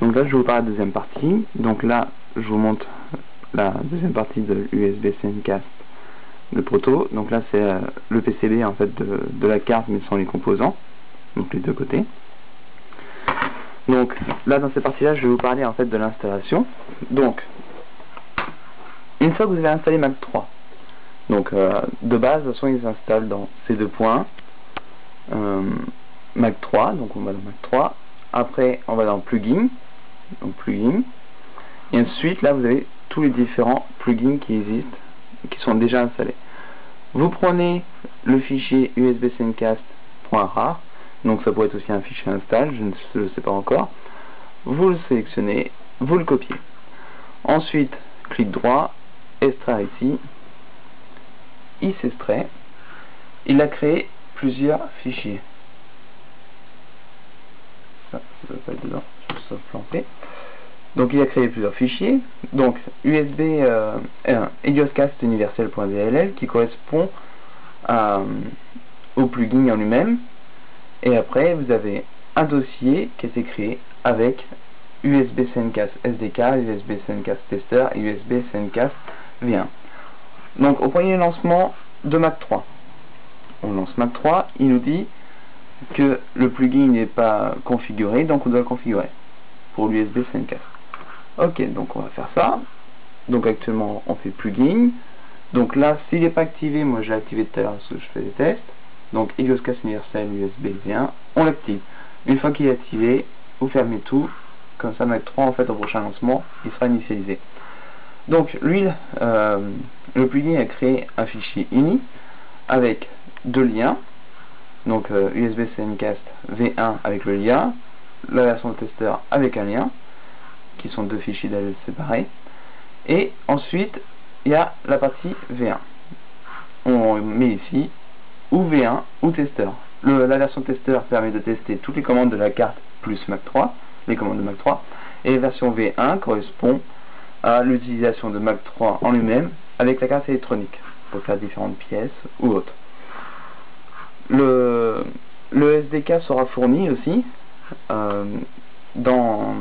Donc là je vais vous parler de la deuxième partie. Donc là je vous montre la deuxième partie de l'USB Screencast de Proto. Donc là c'est le PCB en fait de la carte mais sans les composants, donc les deux côtés. Donc là dans cette partie là je vais vous parler en fait de l'installation. Donc une fois que vous avez installé Mac 3, donc de base de toute façon il s'installe dans ces deux points, Mac 3, donc on va dans Mac 3, après on va dans plugin, donc plugin, et ensuite là vous avez tous les différents plugins qui existent, qui sont déjà installés. Vous prenez le fichier USB Screencast.rar, donc ça pourrait être aussi un fichier install, je ne sais pas encore. Vous le sélectionnez, vous le copiez. Ensuite, clic droit, extraire ici, il s'extrait. Il a créé plusieurs fichiers. Ça ne doit pas être dedans, je me suis planté. Donc il a créé plusieurs fichiers. Donc USB helioscastuniversel.dll qui correspond au plugin en lui-même. Et après vous avez un dossier qui a été créé avec USB Screencast SDK, USB Screencast Tester et USB Screencast V1. Donc au premier lancement de Mac 3, on lance Mac 3, il nous dit que le plugin n'est pas configuré, donc on doit le configurer pour l'USB Screencast. Ok, donc on va faire ça. Donc actuellement on fait plugin. Donc là s'il n'est pas activé, moi j'ai activé tout à l'heure parce que je fais des tests. Donc Helioscast Universel USB V1, on l'active. Une fois qu'il est activé, vous fermez tout. Comme ça Mac 3 en fait au prochain lancement il sera initialisé. Donc lui le plugin a créé un fichier ini avec deux liens. Donc USB Screencast V1 avec le lien, la version de tester avec un lien, qui sont deux fichiers d'AL séparés. Et ensuite il y a la partie V1. On met ici ou V1 ou tester. La version tester permet de tester toutes les commandes de la carte plus Mac 3, les commandes de Mac 3, et la version V1 correspond à l'utilisation de Mac 3 en lui-même avec la carte électronique pour faire différentes pièces ou autres. Le SDK sera fourni aussi dans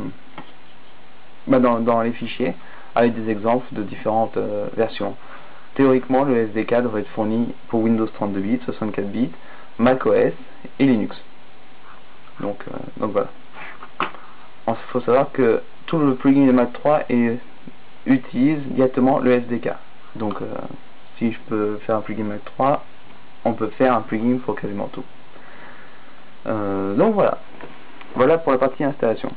les fichiers avec des exemples de différentes versions. Théoriquement, le SDK devrait être fourni pour Windows 32 bits, 64 bits, macOS et Linux. Donc voilà. Il faut savoir que tout le plugin de Mac 3 utilise directement le SDK. Donc si je peux faire un plugin Mac 3, on peut faire un plugin pour quasiment tout. Donc voilà. Voilà pour la partie installation.